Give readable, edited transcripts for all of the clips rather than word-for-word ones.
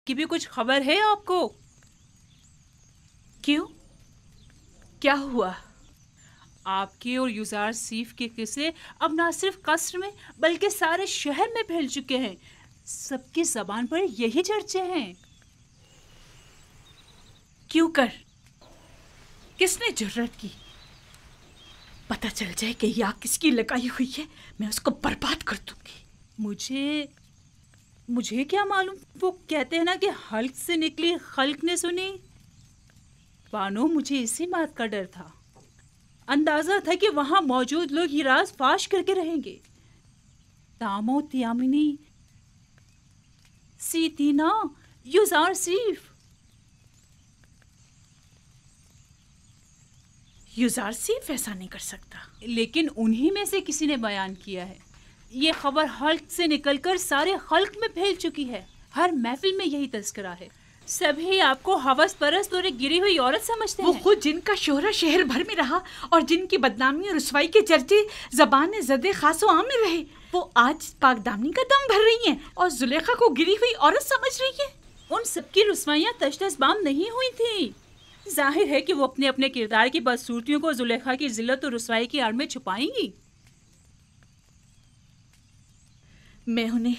की भी कुछ खबर है आपको? क्यों, क्या हुआ? आपके और युजार सीफ के किस्से अब ना सिर्फ कस्र में बल्कि सारे शहर में फैल चुके हैं। सबकी जबान पर यही चर्चे हैं। क्यों कर? किसने जुर्रत की? पता चल जाए कि यह आग किसकी लगाई हुई है, मैं उसको बर्बाद कर दूंगी। मुझे क्या मालूम। वो कहते हैं ना कि हल्क से निकली खल्क ने सुनी। बानो, मुझे इसी बात का डर था। अंदाजा था कि वहां मौजूद लोग ये राज फाश करके रहेंगे। तामो त्यामिनी सीतीना युजार सीफ। युजार सीफ ऐसा नहीं कर सकता। लेकिन उन्हीं में से किसी ने बयान किया है। ये खबर हल्क से निकलकर सारे खल्क में फैल चुकी है। हर महफिल में यही तस्करा है। सभी आपको हवस परस्त और एक गिरी हुई औरत समझते हैं। वो खुद जिनका शोहरा शहर भर में रहा और जिनकी बदनामी और रुसवाई के चर्चे ज़बान ज़दे खासो आम में रहे, वो आज पाकदामनी का दम भर रही हैं और जुलेखा को गिरी हुई औरत समझ रही है। उन सबकी रुसवाइयां तशतशबाम नहीं हुई थी। जाहिर है कि वो अपने अपने किरदार की बदसूरतियों को जुलेखा की जिल्लत और रुसवाई की आड़ में छुपाएंगी। मैं उन्हें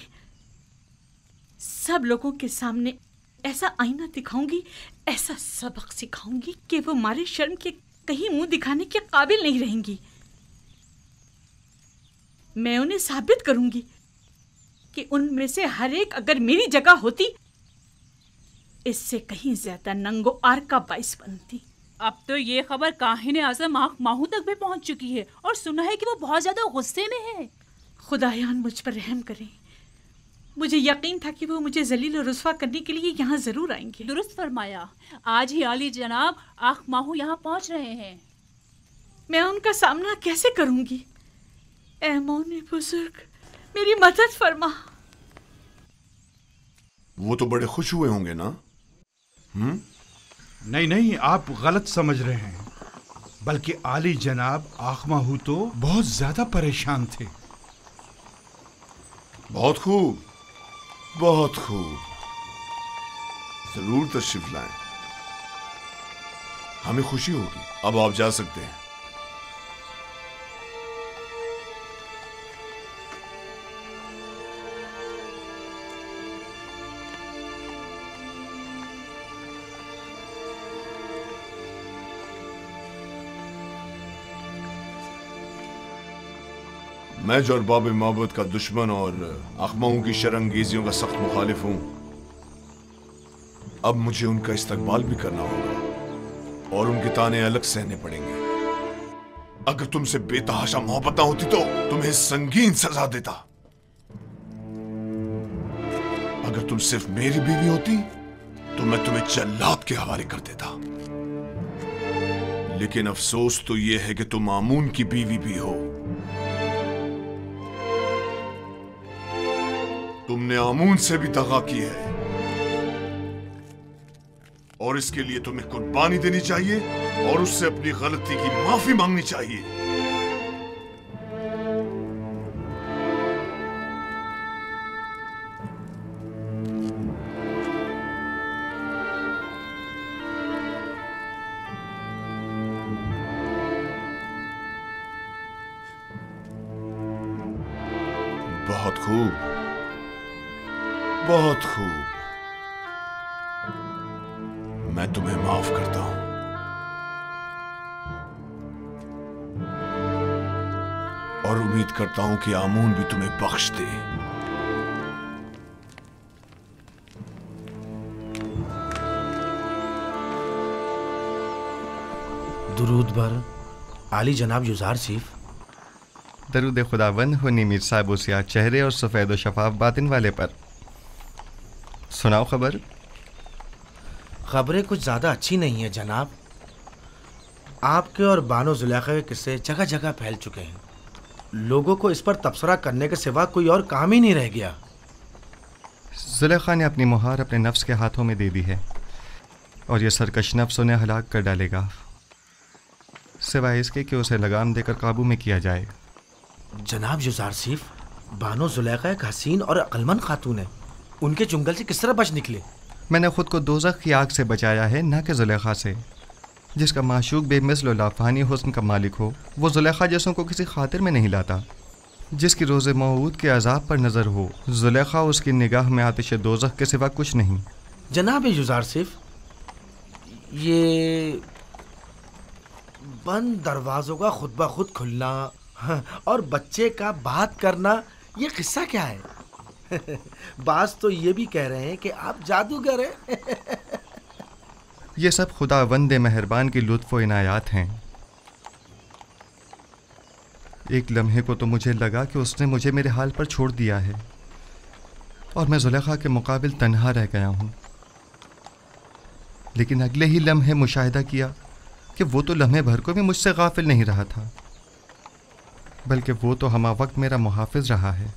सब लोगों के सामने ऐसा आईना दिखाऊंगी, ऐसा सबक सिखाऊंगी कि वो मारे शर्म के कहीं मुंह दिखाने के काबिल नहीं रहेंगी। मैं उन्हें साबित करूंगी कि उनमें से हर एक अगर मेरी जगह होती, इससे कहीं ज्यादा नंगो आर का बाइस बनती। अब तो ये खबर काहिने आज़म आँख माहू तक भी पहुंच चुकी है और सुना है कि वो बहुत ज्यादा गुस्से में है। खुदायान मुझ पर रहम करें। मुझे यकीन था कि वो मुझे जलील और रुस्वा करने के लिए यहाँ जरूर आएंगे। दुरुस्त फरमाया। आज ही आली जनाब आँख माहू यहाँ पहुँच रहे हैं। मैं उनका सामना कैसे करूंगी? ऐ मौने बुजुर्ग, मेरी मदद फरमा। वो तो बड़े खुश हुए होंगे ना? नहीं, आप गलत समझ रहे हैं। बल्कि आली जनाब आखमाहू तो बहुत ज्यादा परेशान थे। बहुत खूब, बहुत खूब। जरूर तशरीफ लाएं। हमें खुशी होगी। अब आप जा सकते हैं। मैं जो अरबाब मोहब्बत का दुश्मन और अखमाओं की शरंगेजियों का सख्त मुखालिफ हूं, अब मुझे उनका इस्तकबाल भी करना होगा और उनके ताने अलग सहने पड़ेंगे। अगर तुमसे बेतहाशा मोहब्बत होती तो तुम्हें संगीन सजा देता। अगर तुम सिर्फ मेरी बीवी होती तो मैं तुम्हें जल्लाद के हवाले कर देता। लेकिन अफसोस तो यह है कि तुम आमून की बीवी भी हो। तुमने आमून से भी दगा की है और इसके लिए तुम्हें कुर्बानी देनी चाहिए और उससे अपनी गलती की माफी मांगनी चाहिए। बहुत खूब, बहुत खूब। मैं तुम्हें माफ करता हूं और उम्मीद करता हूं कि आमून भी तुम्हें बख्श दे। दुरूद बर आली जनाब युजार सीफ। दरूद खुदावंद हो मीर साहब उसिया चेहरे और सफ़ेद व शफाफ बातिन वाले पर। सुनाओ खबर। खबरें कुछ ज़्यादा अच्छी नहीं है जनाब। आपके और बानो जुलेखा के किस्से जगह जगह फैल चुके हैं। लोगों को इस पर तबसरा करने के सिवा कोई और काम ही नहीं रह गया। जुलेखा ने अपनी मुहार अपने नफ्स के हाथों में दे दी है और यह सरकश नफ्स उन्हें हलाक कर डालेगा, सिवाय इसके कि उसे लगाम देकर काबू में किया जाए। जनाब युजार सीफ, बानो जुलेखा एक हसीन और अक्लमंद खातून है। उनके चुंगल से किस तरह बच निकले? मैंने खुद को दोज़ख की आग से बचाया है, ना कि जुलेखा से। जिसका माशूक बेमिसल लाफानी हुस्न का मालिक हो, वो जुलेखा जैसों को किसी खातिर में नहीं लाता। जिसकी रोज़े मौऊद के अजाब पर नज़र हो, जुलेखा उसकी निगाह में आतिश दोज़ख के सिवा कुछ नहीं। जनाब युज़ारसिफ, ये बंद दरवाज़ों का खुद ब खुद खुलना और बच्चे का बात करना, ये किस्सा क्या है? बास तो ये भी कह रहे हैं कि आप जादूगर हैं। ये सब खुदावंद मेहरबान की लुत्फ़ व इनायात हैं। एक लम्हे को तो मुझे लगा कि उसने मुझे मेरे हाल पर छोड़ दिया है और मैं जुलेखा के मुकाबिल तन्हा रह गया हूँ। लेकिन अगले ही लम्हे मुशाहिदा किया कि वो तो लम्हे भर को भी मुझसे गाफिल नहीं रहा था, बल्कि वो तो हमा वक्त मेरा मुहाफिज रहा है।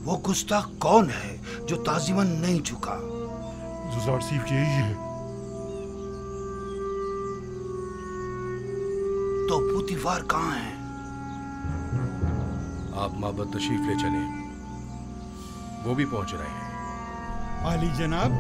वो गुस्ताख कौन है जो ताजिमन नहीं झुका? युज़ारसिफ यही है। तो पुतिवार कहाँ है? आप माबद तशरीफ ले चले, वो भी पहुंच रहे हैं। आली जनाब,